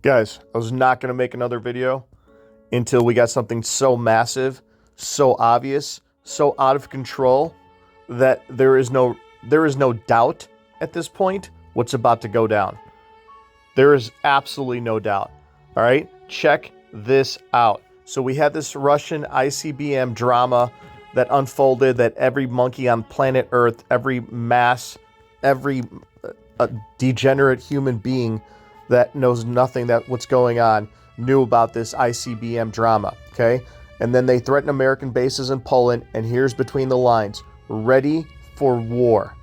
Guys, I was not going to make another video until we got something so massive, so obvious, so out of control that there is no doubt at this point what's about to go down. There is absolutely no doubt. All right, check this out. So we had this Russian ICBM drama that unfolded, that every monkey on planet Earth, every degenerate human being that knows nothing that what's going on knew about this ICBM drama, okay? And then they threatened American bases in Poland, and here's between the lines: ready for war.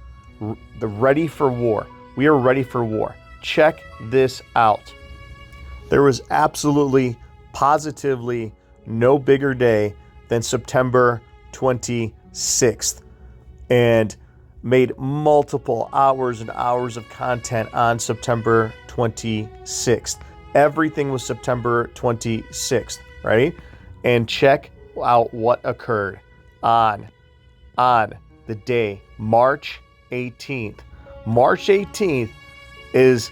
Ready for war. We are ready for war. Check this out. There was absolutely, positively no bigger day than September 26th, and made multiple hours and hours of content on September 26th. Everything was September 26th, right? And check out what occurred on the day, March 18th. March 18th is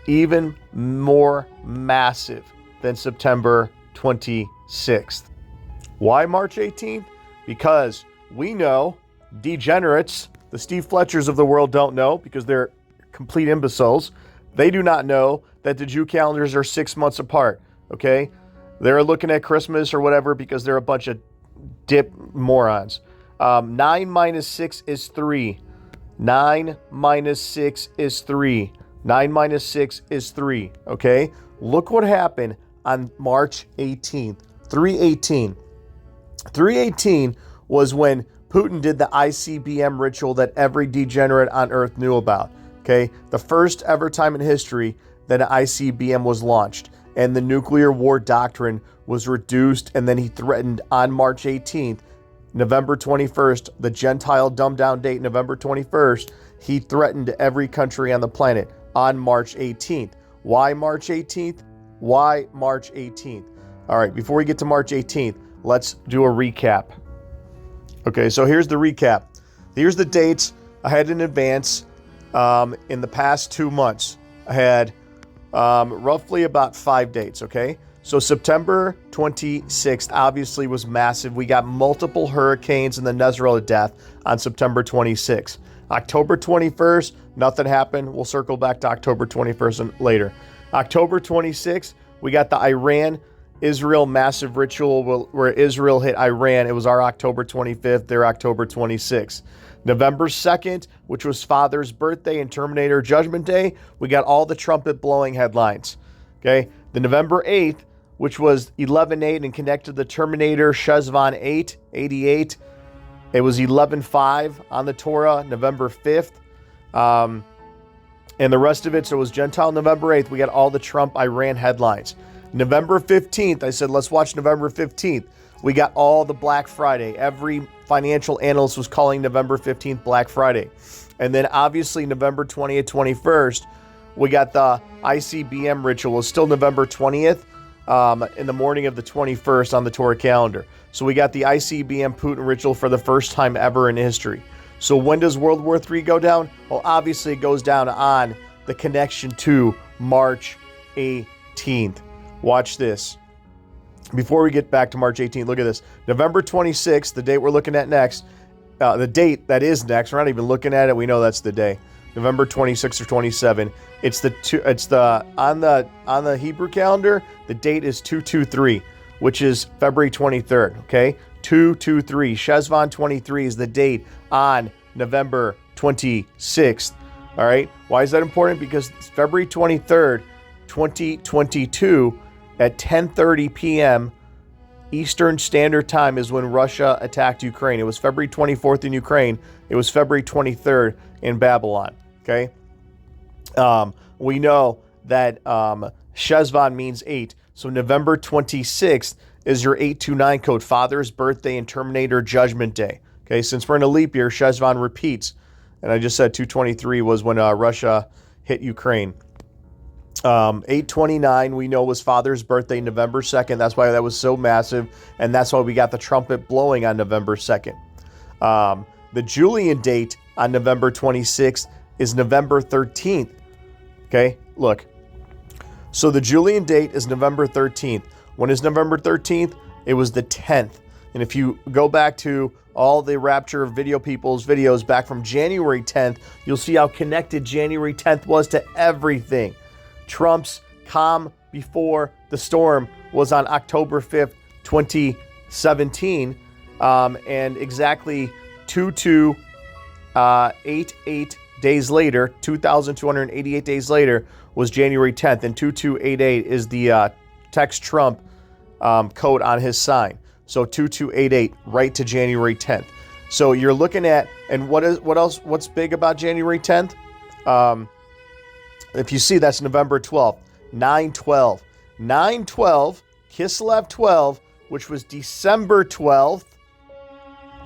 even more massive than September 26th. Why March 18th? Because we know degenerates, the Steve Fletchers of the world, don't know, because they're complete imbeciles. They do not know that the Jew calendars are 6 months apart, okay? They're looking at Christmas or whatever because they're a bunch of dip morons. 9 minus 6 is 3. 9 minus 6 is 3. 9 minus 6 is 3, okay? Look what happened on March 18th. 318. 318 was when Putin did the ICBM ritual that every degenerate on Earth knew about, okay? The first ever time in history that an ICBM was launched, and the nuclear war doctrine was reduced, and then he threatened on March 18th, November 21st, the Gentile dumbed down date, November 21st, he threatened every country on the planet on March 18th. Why March 18th? Why March 18th? All right, before we get to March 18th, let's do a recap. Okay, so here's the recap. Here's the dates I had in advance in the past 2 months. I had roughly about 5 dates, okay? So September 26th obviously was massive. We got multiple hurricanes and the Nezrel of death on September 26th. October 21st, nothing happened. We'll circle back to October 21st later. October 26th, we got the Iran-Israel massive ritual where Israel hit Iran. It was our October 25th, their October 26th. November 2nd, which was Father's birthday and Terminator Judgment Day, we got all the trumpet blowing headlines. Okay, the November 8th, which was 11/8 and connected to the Terminator Shezvan 8, 88. It was 11/5 on the Torah, November 5th. And the rest of it, so it was Gentile November 8th. We got all the Trump Iran headlines. November 15th, I said, let's watch November 15th. We got all the Black Friday. Every financial analyst was calling November 15th Black Friday. And then obviously November 20th, 21st, we got the ICBM ritual. It's still November 20th in the morning of the 21st on the Torah calendar. So we got the ICBM Putin ritual for the first time ever in history. So when does World War III go down? Well, obviously it goes down on the connection to March 18th. Watch this. Before we get back to March 18th, look at this. November 26th, the date we're looking at next. The date that is next, we're not even looking at it. We know that's the day. November 26th or 27. On the Hebrew calendar, the date is 223, which is February 23rd, okay? 223. Shezvan 23 is the date on November 26th. All right? Why is that important? Because it's February 23rd, 2022 at 10:30 p.m. Eastern Standard Time is when Russia attacked Ukraine. It was February 24th in Ukraine. It was February 23rd in Babylon. Okay? We know that Shezvan means 8. So November 26th is your 829 code, Father's birthday and Terminator Judgment Day. Okay? Since we're in a leap year, Shezvan repeats. And I just said 223 was when Russia hit Ukraine. 829 we know was Father's birthday, November 2nd. That's why that was so massive, and that's why we got the trumpet blowing on November 2nd. The Julian date on November 26th is November 13th. Okay, look. So the Julian date is November 13th. When is November 13th? It was the 10th. And if you go back to all the Rapture of Video People's videos back from January 10th, you'll see how connected January 10th was to everything. Trump's calm before the storm was on October 5th, 2017. And exactly 2288 days later, 2,288 days later, was January 10th. And 2288 is the text Trump code on his sign. So 2288 right to January 10th. So you're looking at, and what's big about January 10th? If you see, that's November 12th, 9/12. 9/12, Kislev 12, which was December 12th.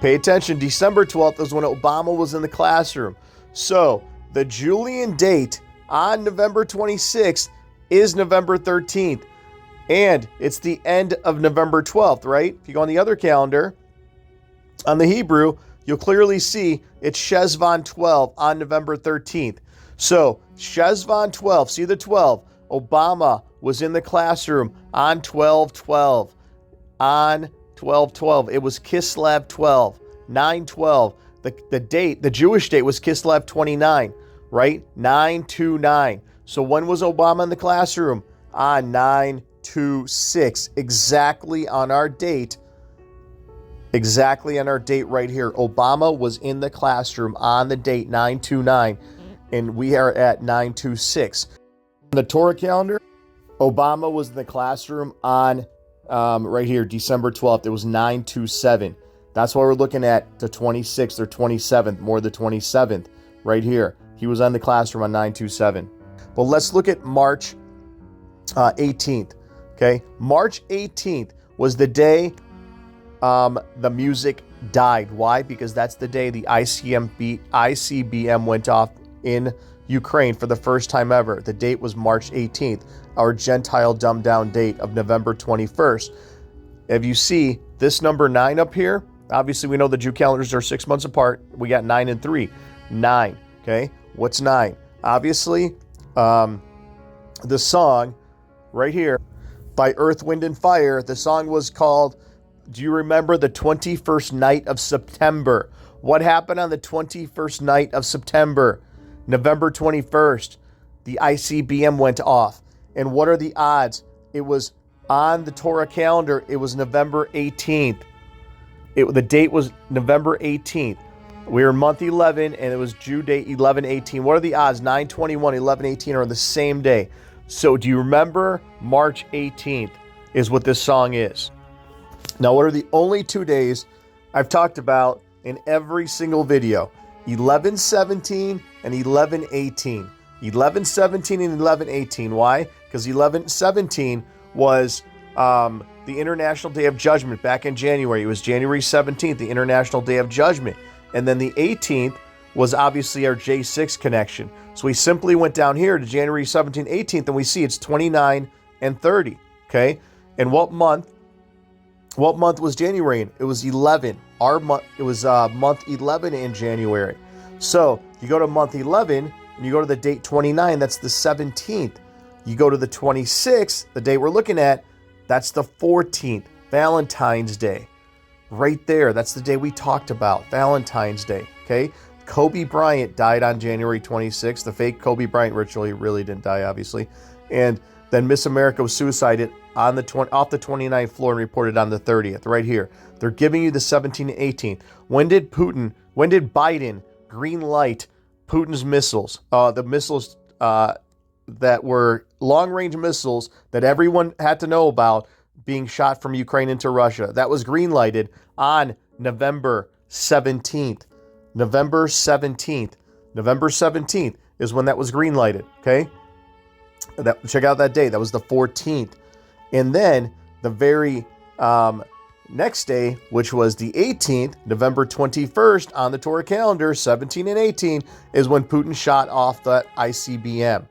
Pay attention, December 12th was when Obama was in the classroom. So the Julian date on November 26th is November 13th. And it's the end of November 12th, right? If you go on the other calendar, on the Hebrew, you'll clearly see it's Shezvan 12 on November 13th. So Shezvan 12, see the 12. Obama was in the classroom on 12/12. On 12/12. It was Kislev 12, 9/12. The date, the Jewish date was Kislev 29, right? 9/29. So when was Obama in the classroom? On 9/26. Exactly on our date. Exactly on our date right here. Obama was in the classroom on the date 9/29, and we are at 9/26. On the Torah calendar, Obama was in the classroom on right here, December 12th. It was 9/27. That's why we're looking at the 26th or 27th, more the 27th right here. He was on the classroom on 9/27. But let's look at March 18th. Okay, March 18th was the day the music died. Why? Because that's the day the ICBM went off in Ukraine for the first time ever. The date was March 18th, our Gentile dumbed down date of November 21st. If you see this number 9 up here, obviously we know the Jew calendars are 6 months apart. We got 9 and 3. 9, okay? What's 9? Obviously, the song right here by Earth, Wind, and Fire, the song was called, do you remember the 21st night of September? What happened on the 21st night of September? November 21st, the ICBM went off. And what are the odds? It was on the Torah calendar, it was November 18th. The date was November 18th. We were in month 11, and it was Jew date 11/18. What are the odds? 9/21, 11/18 are on the same day. So do you remember March 18th is what this song is? Now, what are the only 2 days I've talked about in every single video? 11/17 and 11/18. 11/17 and 11/18. Why? Because 11/17 was the International Day of Judgment back in January. It was January 17th, the International Day of Judgment. And then the 18th was obviously our J6 connection. So we simply went down here to January 17th, 18th, and we see it's 29 and 30. Okay? And what month was January in? It was 11. Our month, it was month 11 in January. So you go to month 11 and you go to the date 29, that's the 17th. You go to the 26th, the date we're looking at, that's the 14th, Valentine's Day. Right there, that's the day we talked about, Valentine's Day, okay? Kobe Bryant died on January 26th, the fake Kobe Bryant ritual. He really didn't die, obviously. And then Miss America was suicided on off the 29th floor and reported on the 30th, right here. They're giving you the 17th and 18th. When did Biden green light Putin's missiles? The missiles that were long-range missiles that everyone had to know about being shot from Ukraine into Russia. That was green-lighted on November 17th. November 17th. November 17th is when that was green-lighted, okay? Check out that day. That was the 14th. And then the very next day, which was the 18th, November 21st, on the Torah calendar, 17 and 18, is when Putin shot off the ICBM.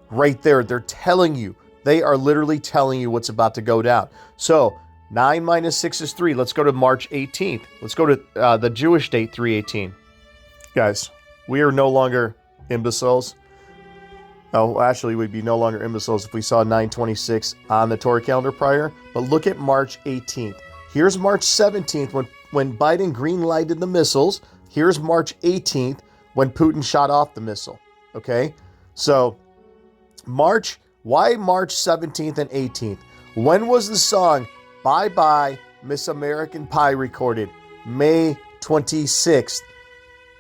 Right there, they're telling you. They are literally telling you what's about to go down. So 9 minus 6 is 3. Let's go to March 18th. Let's go to the Jewish date, 3/18. Guys, we are no longer imbeciles. Oh, actually, we'd be no longer imbeciles if we saw 926 on the Torah calendar prior. But look at March 18th. Here's March 17th when Biden green-lighted the missiles. Here's March 18th when Putin shot off the missile. Okay? So, why March 17th and 18th? When was the song Bye Bye Miss American Pie recorded? May 26th.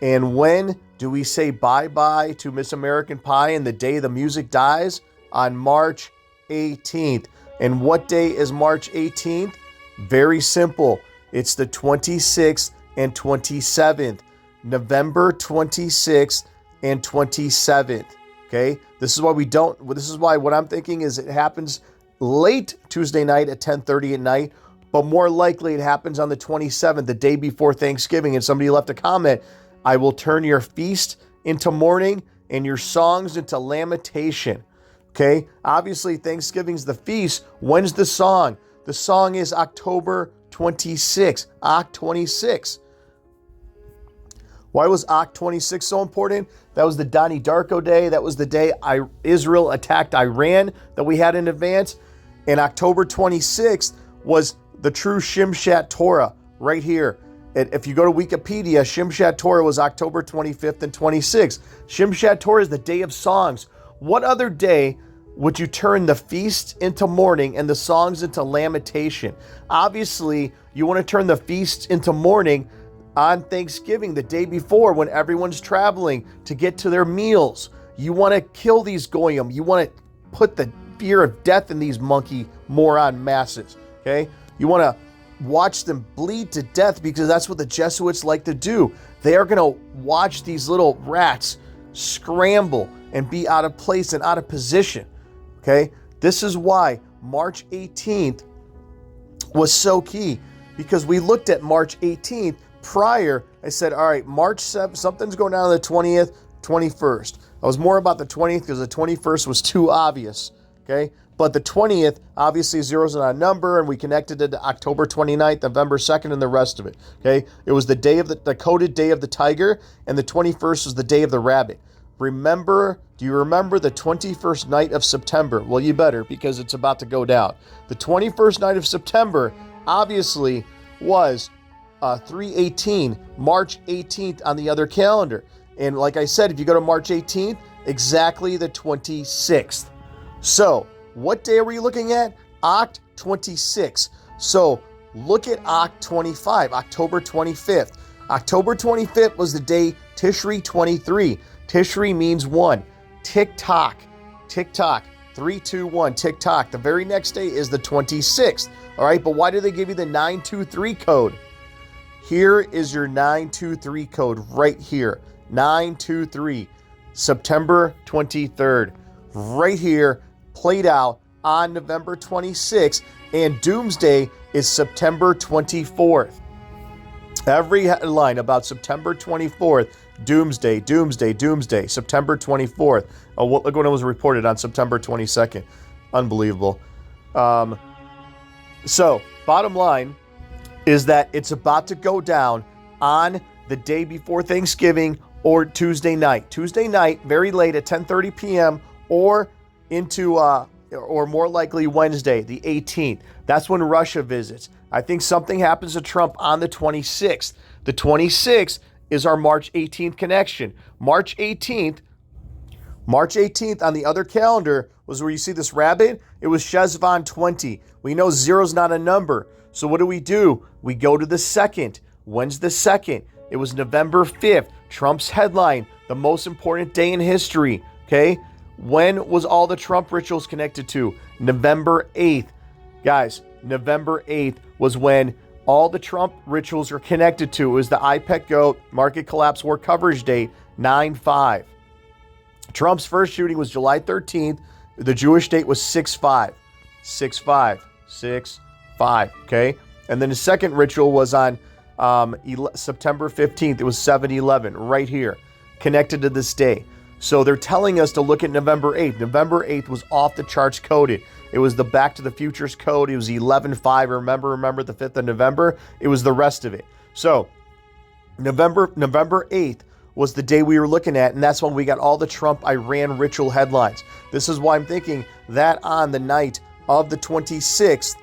And when do we say bye-bye to Miss American Pie and the day the music dies? On March 18th. And what day is March 18th? Very simple. It's the 26th and 27th. November 26th and 27th. Okay? This is why what I'm thinking is it happens late Tuesday night at 10:30 at night, but more likely it happens on the 27th, the day before Thanksgiving. And somebody left a comment, I will turn your feast into mourning and your songs into lamentation. Okay? Obviously, Thanksgiving's the feast. When's the song? The song is October 26. Oct 26. Why was Oct 26 so important? That was the Donnie Darko day. That was the day Israel attacked Iran that we had in advance. And October 26th was the true Shimshat Torah right here. If you go to Wikipedia, Shimshat Torah was October 25th and 26th. Shimshat Torah is the day of songs. What other day would you turn the feast into mourning and the songs into lamentation? Obviously, you want to turn the feast into mourning on Thanksgiving, the day before, when everyone's traveling to get to their meals. You want to kill these goyim. You want to put the fear of death in these monkey moron masses. Okay? You want to watch them bleed to death because that's what the Jesuits like to do. They are going to watch these little rats scramble and be out of place and out of position. Okay? This is why March 18th was so key, because we looked at March 18th prior. I said, all right, March 7th, something's going down on the 20th, 21st. I was more about the 20th because the 21st was too obvious. Okay? But the 20th, obviously, zero's not a number, and we connected it to October 29th, November 2nd, and the rest of it. Okay? It was the day of the coded day of the tiger, and the 21st was the day of the rabbit. Do you remember the 21st night of September? Well, you better, because it's about to go down. The 21st night of September, obviously, was 3/18, March 18th on the other calendar. And like I said, if you go to March 18th, exactly the 26th. So, what day are we looking at? Oct 26. So, look at Oct 25, October 25th. October 25th was the day Tishri 23. Tishri means one. Tick-tock. Tick-tock. 3, 2, 1. Tick-tock. The very next day is the 26th. All right, but why do they give you the 923 code? Here is your 923 code right here. 923. September 23rd. Right here. Played out on November 26th, and Doomsday is September 24th. Every headline about September 24th, Doomsday, Doomsday, Doomsday, September 24th. Oh, look when it was reported on September 22nd. Unbelievable. So, bottom line is that it's about to go down on the day before Thanksgiving or Tuesday night. Tuesday night, very late at 10:30 p.m. or or more likely Wednesday, the 18th. That's when Russia visits. I think something happens to Trump on the 26th. The 26th is our March 18th connection. March 18th on the other calendar was where you see this rabbit. It was Shezvan 20. We know zero's not a number. So what do? We go to the 2nd. When's the 2nd? It was November 5th. Trump's headline, the most important day in history. Okay? When was all the Trump rituals connected to? November 8th. Guys, November 8th was when all the Trump rituals are connected to. It was the IPEC GOAT market collapse war coverage date, 9/5. Trump's first shooting was July 13th. The Jewish date was 6/5. 6/5. 6/5. Okay? And then the second ritual was on September 15th. It was 7/11, right here, connected to this day. So they're telling us to look at November 8th. November 8th was off the charts coded. It was the Back to the Futures code. It was 11/5. Remember the 5th of November? It was the rest of it. So November 8th was the day we were looking at, and that's when we got all the Trump-Iran ritual headlines. This is why I'm thinking that on the night of the 26th,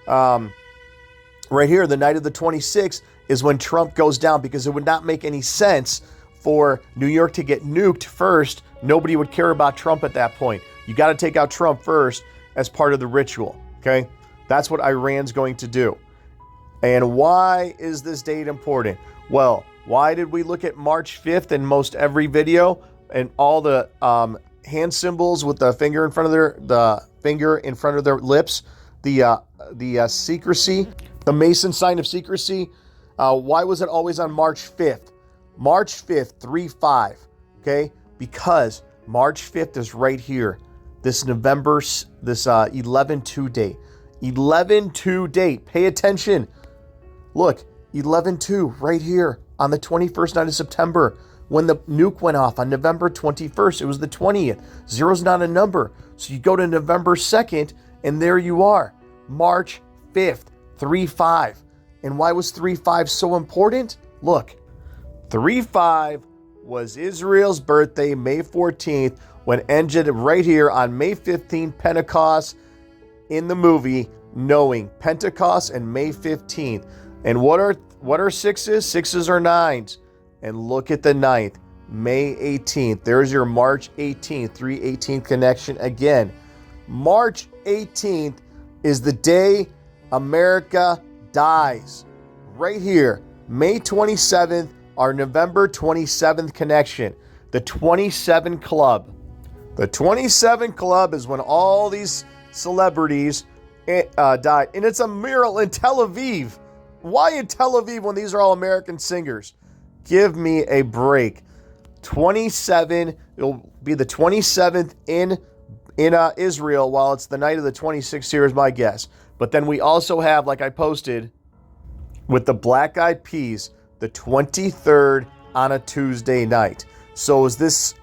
right here, the night of the 26th, is when Trump goes down, because it would not make any sense for New York to get nuked first. Nobody would care about Trump at that point. You got to take out Trump first as part of the ritual, okay? That's what Iran's going to do. And why is this date important? Well, why did we look at March 5th in most every video, and all the hand symbols with the finger in front of their lips, the secrecy, the Mason sign of secrecy? Why was it always on March 5th? March 5th, 3-5, okay? Because March 5th is right here. This 11-2 date. 11-2 date. Pay attention. Look, 11-2 right here on the 21st night of September, when the nuke went off on November 21st. It was the 20th. Zero's not a number. So you go to November 2nd, and there you are. March 5th, 3-5. And why was 3-5 so important? Look, 3-5 was Israel's birthday, May 14th, when ended right here on May 15th, Pentecost, in the movie Knowing. Pentecost and May 15th. And what are sixes? Sixes are nines. And look at the ninth, May 18th. There's your March 18th, 3/18 connection again. March 18th is the day America dies. Right here, May 27th, our November 27th connection. The 27 Club. The 27 Club is when all these celebrities died. And it's a mural in Tel Aviv. Why in Tel Aviv when these are all American singers? Give me a break. 27, it'll be the 27th in Israel, while it's the night of the 26th here is my guess. But then we also have, like I posted, with the Black Eyed Peas, the 23rd on a Tuesday night. So is this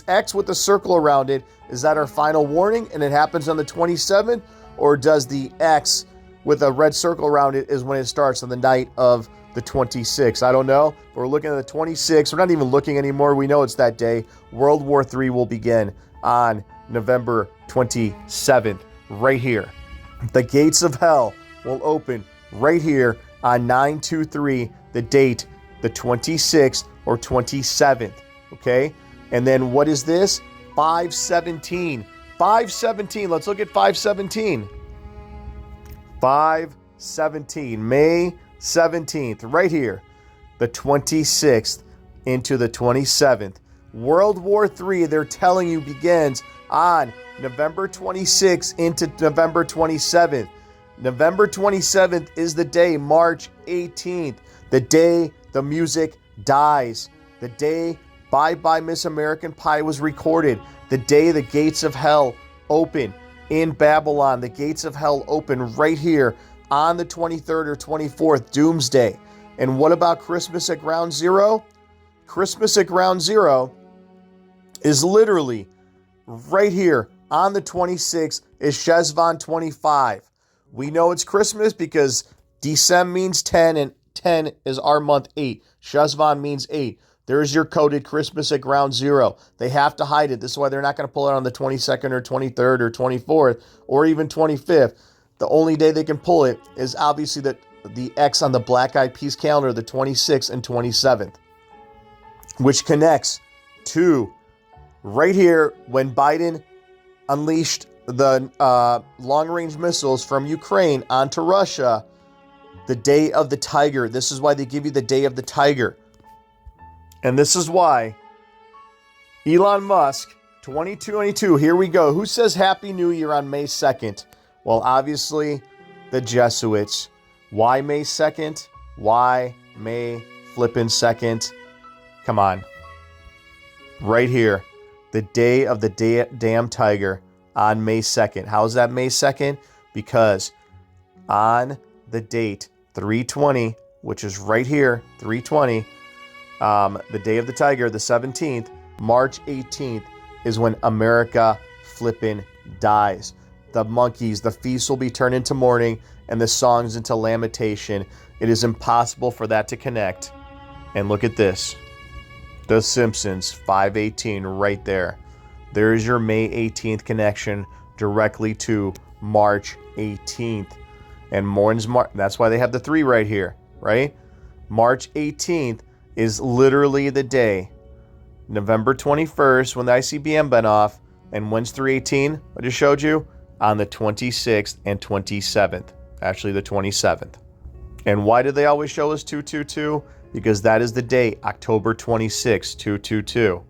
X with the circle around it, is that our final warning and it happens on the 27th? Or does the X with a red circle around it is when it starts on the night of the 26th? I don't know. We're looking at the 26th. We're not even looking anymore. We know it's that day. World War III will begin on November 27th, right here. The gates of hell will open right here on 9/23, the date, the 26th or 27th, okay? And then what is this? 5/17. 5/17. Let's look at 5/17. 5/17. May 17th, right here. The 26th into the 27th. World War III, they're telling you, begins on November 26th into November 27th. November 27th is the day, March 18th, the day the music dies. The day Bye Bye Miss American Pie was recorded. The day the gates of hell open in Babylon. The gates of hell open right here on the 23rd or 24th, Doomsday. And what about Christmas at Ground Zero? Christmas at Ground Zero is literally right here on the 26th, is Shezvan 25. We know it's Christmas because Decem means 10 and 10 is our month 8. Shezvan means 8. There's your coded Christmas at Ground Zero. They have to hide it. This is why they're not going to pull it on the 22nd or 23rd or 24th or even 25th. The only day they can pull it is obviously the X on the Black Eyed Peas calendar, the 26th and 27th, which connects to right here when Biden unleashed the long-range missiles from Ukraine onto Russia, the Day of the Tiger. This is why they give you the Day of the Tiger. And this is why Elon Musk, 2022, here we go. Who says Happy New Year on May 2nd? Well, obviously, the Jesuits. Why May 2nd? Why May flippin' 2nd? Come on. Right here. The Day of the Damn Tiger on May 2nd. How is that May 2nd? Because on the date 3/20, which is right here, 3/20, the Day of the Tiger, the 17th, March 18th, is when America flippin' dies. The monkeys, the feast will be turned into mourning, and the songs into lamentation. It is impossible for that to connect. And look at this. The Simpsons, 518 right there. There's your May 18th connection directly to March 18th. And that's why they have the 3 right here, right? March 18th is literally the day, November 21st, when the ICBM went off. And when's 318? I just showed you on the 26th and 27th. Actually, the 27th. And why do they always show us 222? Because that is the date, October 26th, 222.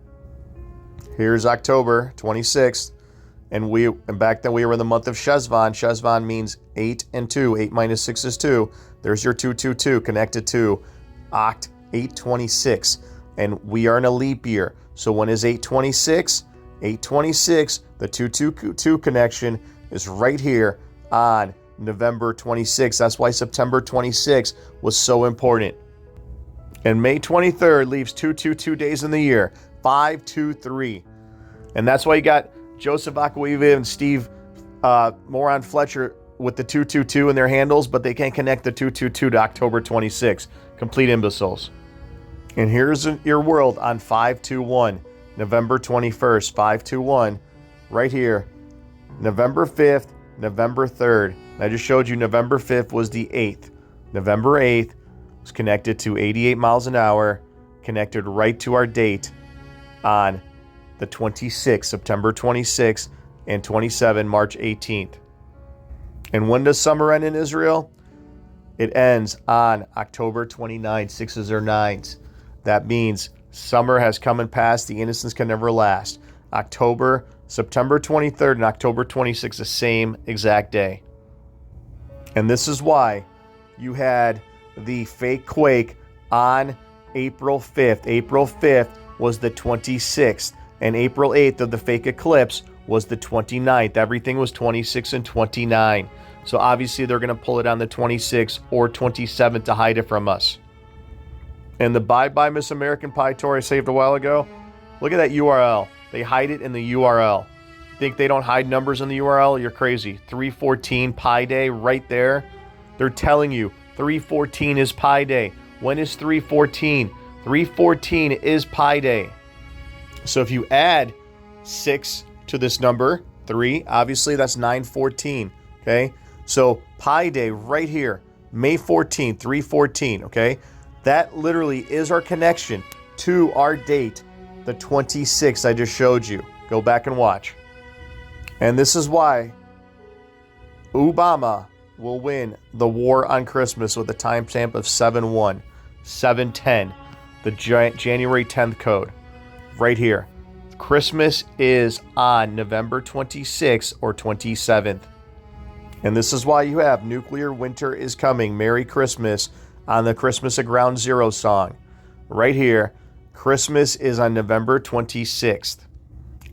Here's October 26th. And back then we were in the month of Shezvan. Shezvan means 8 and 2. 8 minus 6 is 2. There's your 222 connected to Oct 826. And we are in a leap year. So when is 826? 826, the 222 connection is right here on November 26th. That's why September 26th was so important. And May 23rd leaves 222 days in the year, 523. And that's why you got Joseph Aquaviva and Steve Moron Fletcher with the 222 in their handles, but they can't connect the 222 to October 26th. Complete imbeciles. And here's your world on 521, November 21st, 521, right here. November 5th, November 3rd. I just showed you November 5th was the 8th. November 8th was connected to 88 miles an hour, connected right to our date on the 26th, September 26th, and 27, March 18th. And when does summer end in Israel? It ends on October 29, 6s or 9s. That means summer has come and passed. The innocence can never last. September 23rd and October 26th, the same exact day. And this is why you had the fake quake on April 5th. April 5th was the 26th. And April 8th of the fake eclipse was the 29th. Everything was 26 and 29. So obviously they're going to pull it on the 26th or 27th to hide it from us. And the Bye-Bye Miss American Pie tour I saved a while ago, look at that URL. They hide it in the URL. Think they don't hide numbers in the URL? You're crazy. 314 Pi Day right there. They're telling you 314 is Pi Day. When is 314? 314 is Pi Day. So if you add 6 to this number, 3, obviously that's 914, okay? So Pi Day right here, May 14th, 314, okay? That literally is our connection to our date, the 26th I just showed you. Go back and watch. And this is why Obama will win the war on Christmas with a timestamp of 7/1, 7/10, the January 10th code. Right here. Christmas is on November 26th or 27th. And this is why you have Nuclear Winter is Coming, Merry Christmas on the Christmas at Ground Zero song. Right here. Christmas is on November 26th.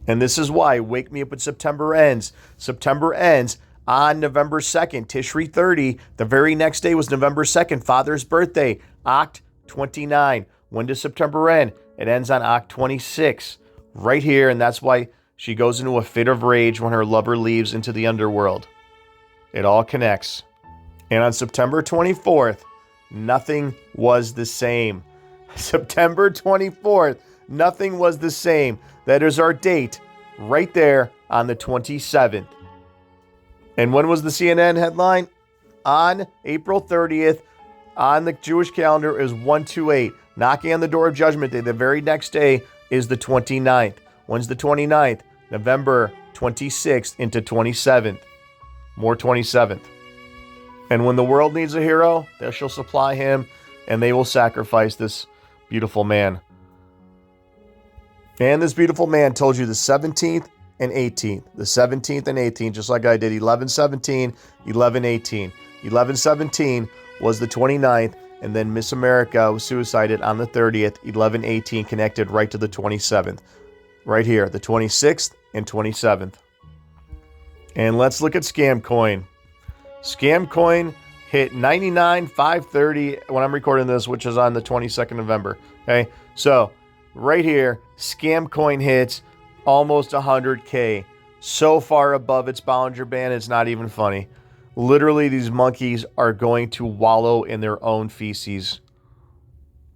And this is why Wake Me Up When September Ends. September ends on November 2nd, Tishri 30. The very next day was November 2nd, Father's birthday, Oct 29. When does September end? It ends on Oct 26, right here, and that's why she goes into a fit of rage when her lover leaves into the underworld. It all connects. And on September 24th, nothing was the same. September 24th, nothing was the same. That is our date, right there on the 27th. And when was the CNN headline? On April 30th, on the Jewish calendar is 128. Knocking on the door of Judgment Day. The very next day is the 29th. When's the 29th? November 26th into 27th. More 27th. And when the world needs a hero, they shall supply him, and they will sacrifice this beautiful man. And this beautiful man told you the 17th and 18th. The 17th and 18th, just like I did. 11/17, 11/18. 11/17 was the 29th. And then Miss America was suicided on the 30th, 11/18, connected right to the 27th. Right here, the 26th and 27th. And let's look at Scam Coin. Scam Coin hit 99,530 when I'm recording this, which is on the 22nd of November. Okay, so right here, Scam Coin hits almost 100K. So far above its Bollinger Band, it's not even funny. Literally, these monkeys are going to wallow in their own feces.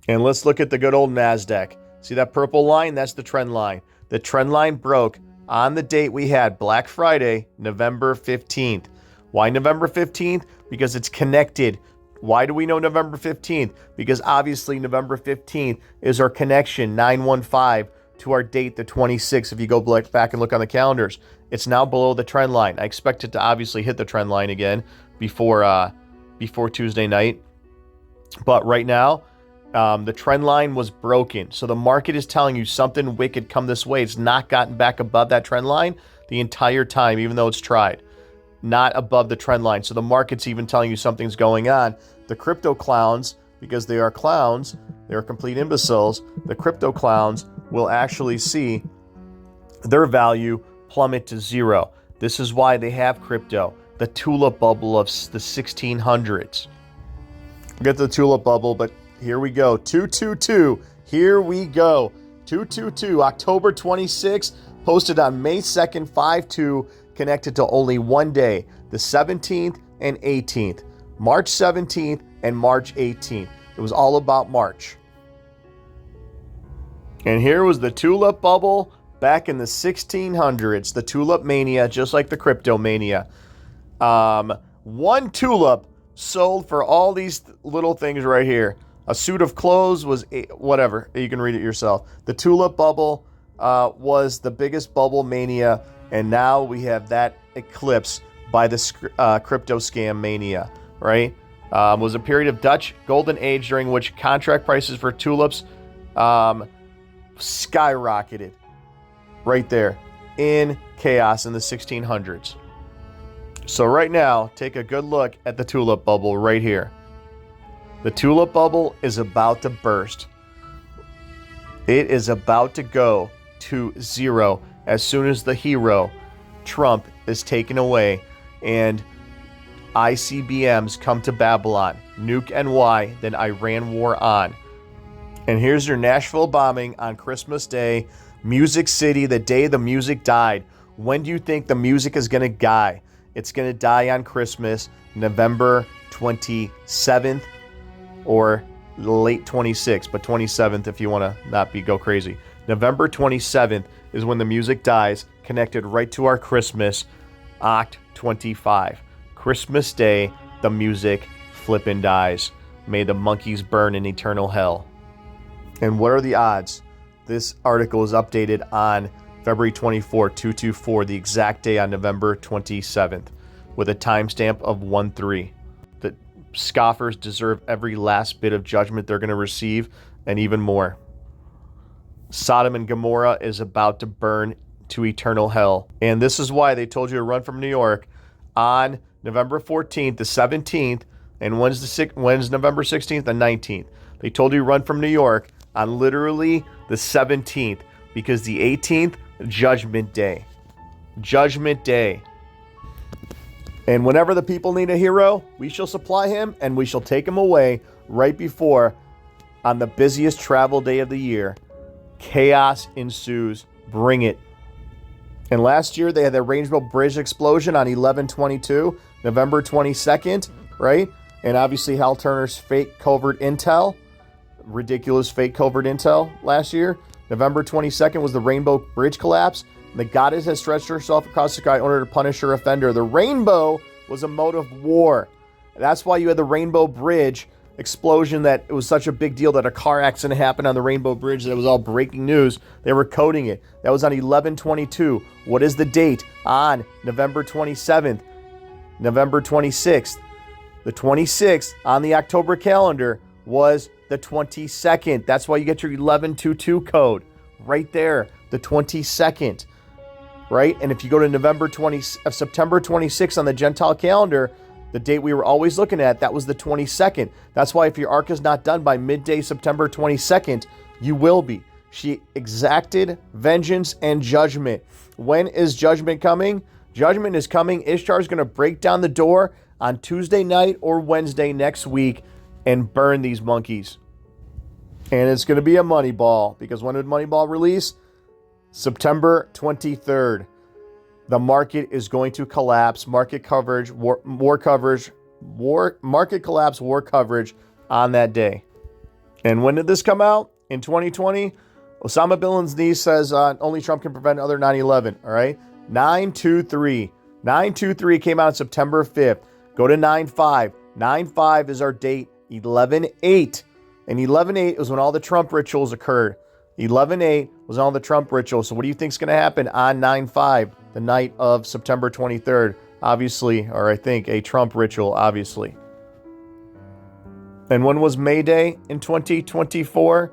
And let's look at the good old NASDAQ. See that purple line? That's the trend line. The trend line broke on the date we had, Black Friday, November 15th. Why November 15th? Because it's connected. Why do we know November 15th? Because obviously November 15th is our connection, 915, to our date, the 26th. If you go back and look on the calendars, it's now below the trend line. I expect it to obviously hit the trend line again before Tuesday night. But right now, the trend line was broken. So the market is telling you something wicked come this way. It's not gotten back above that trend line the entire time, even though it's tried. Not above the trend line. So the market's even telling you something's going on. The crypto clowns, because they are clowns, they are complete imbeciles, the crypto clowns will actually see their value plummet to zero. This is why they have crypto. The tulip bubble of the 1600s. We'll get to the tulip bubble, but here we go. 222. Here we go. 222. October 26th. Posted on May 2nd, 5-2. Connected to only one day. The 17th and 18th. March 17th and March 18th. It was all about March. And here was the tulip bubble back in the 1600s. The tulip mania, just like the crypto mania. One tulip sold for all these little things right here. A suit of clothes was whatever. You can read it yourself. The tulip bubble was the biggest bubble mania, and now we have that eclipsed by the crypto scam mania, right? Was a period of Dutch golden age during which contract prices for tulips skyrocketed right there in chaos in the 1600s. So right now, take a good look at the tulip bubble right here. The tulip bubble is about to burst. It is about to go to zero as soon as the hero, Trump, is taken away and ICBMs come to Babylon. Nuke NY, then Iran war on. And here's your Nashville bombing on Christmas Day. Music City, the day the music died. When do you think the music is going to die? It's going to die on Christmas, November 27th or late 26th, but 27th if you want to not go crazy. November 27th is when the music dies, connected right to our Christmas, Oct 25. Christmas Day, the music flippin' dies. May the monkeys burn in eternal hell. And what are the odds? This article is updated on February 24, 224, the exact day on November 27th, with a timestamp of 1-3. The scoffers deserve every last bit of judgment they're going to receive, and even more. Sodom and Gomorrah is about to burn to eternal hell. And this is why they told you to run from New York on November 14th, the 17th, and when's November 16th, the 19th. They told you to run from New York on literally the 17th, because the 18th, Judgment Day. Judgment Day. And whenever the people need a hero, we shall supply him, and we shall take him away right before, on the busiest travel day of the year, chaos ensues. Bring it. And last year, they had the Rainbow Bridge explosion on 11/22, November 22nd, right? And obviously, Hal Turner's fake covert intel, ridiculous fake covert intel last year. November 22nd was the Rainbow Bridge collapse. The goddess has stretched herself across the sky in order to punish her offender. The rainbow was a mode of war. That's why you had the Rainbow Bridge explosion, that it was such a big deal that a car accident happened on the Rainbow Bridge that it was all breaking news. They were coding it. That was on 11/22. What is the date? On November 27th, November 26th. The 26th on the October calendar was the 22nd. That's why you get your 1122 code right there, the 22nd, right? And if you go to September 26th on the Gentile calendar, the date we were always looking at, that was the 22nd. That's why if your arc is not done by midday September 22nd, you will be. She exacted vengeance and judgment. When is judgment coming? Judgment is coming. Ishtar is going to break down the door on Tuesday night or Wednesday next week and burn these monkeys. And it's going to be a money ball, because when did Moneyball release? September 23rd. The market is going to collapse. Market coverage, market collapse, war coverage on that day. And when did this come out? In 2020? Osama bin Laden's niece says only Trump can prevent another 9/11. All right. 923. 923 came out September 5th. Go to 95. 95 is our date. 11/8. And 11/8 was when all the Trump rituals occurred. 11/8 was all the Trump rituals. So what do you think is going to happen on 9/5, the night of September 23rd? Obviously, or I think a Trump ritual, obviously. And when was May Day in 2024?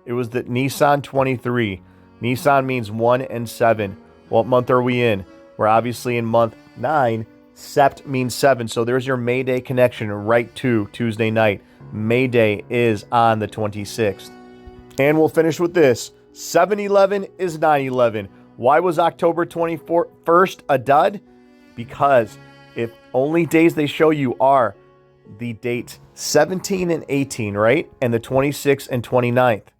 It was the Nissan 23. Nissan means 1 and 7. What month are we in? We're obviously in month 9. Sept means 7. So there's your May Day connection right to Tuesday night. May Day is on the 26th. And we'll finish with this. 7/11 is 9/11. Why was October 21st a dud? Because if only days they show you are the dates 17 and 18, right? And the 26th and 29th.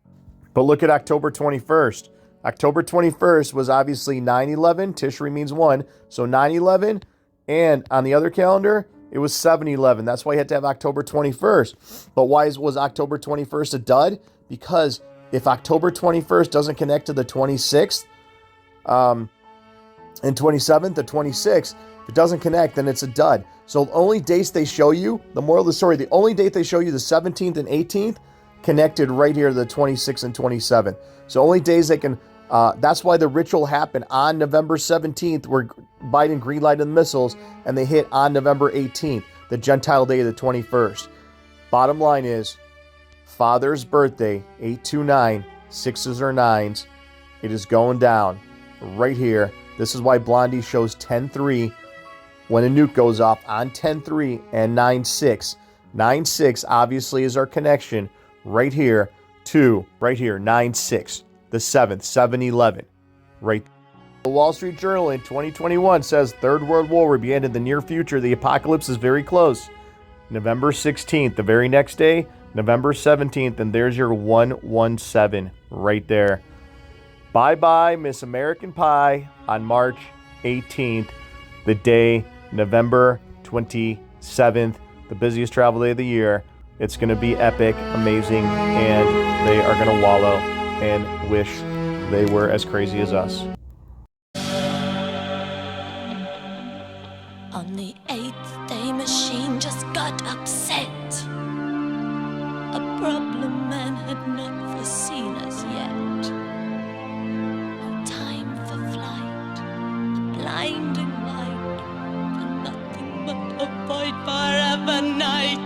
But look at October 21st. October 21st was obviously 9/11. Tishri means 1. So 9/11. And on the other calendar, it was 7/11. That's why you had to have October 21st. But why was October 21st a dud? Because if October 21st doesn't connect to the 26th and 27th, the 26th, if it doesn't connect, then it's a dud. So the only dates they show you, the moral of the story, the only date they show you, the 17th and 18th, connected right here to the 26th and 27th. So only days they can, that's why the ritual happened on November 17th, where Biden greenlighted the missiles, and they hit on November 18th, the Gentile day of the 21st. Bottom line is, Father's birthday, 829, 6s or 9s. It is going down right here. This is why Blondie shows 10-3 when a nuke goes off on 10-3 and 9-6. 9-6 obviously is our connection right here to, right here, 9-6, the 7th, 7/11, right. The Wall Street Journal in 2021 says Third World War will be ended in the near future. The apocalypse is very close. November 16th, the very next day, November 17th, and there's your 117 right there. Bye-bye, Miss American Pie on March 18th, the day, November 27th, the busiest travel day of the year. It's going to be epic, amazing, and they are going to wallow and wish they were as crazy as us. On the 8th day, machine just got upset. A problem man had not foreseen as yet. No time for flight, a blinding light, and nothing but a void forever night.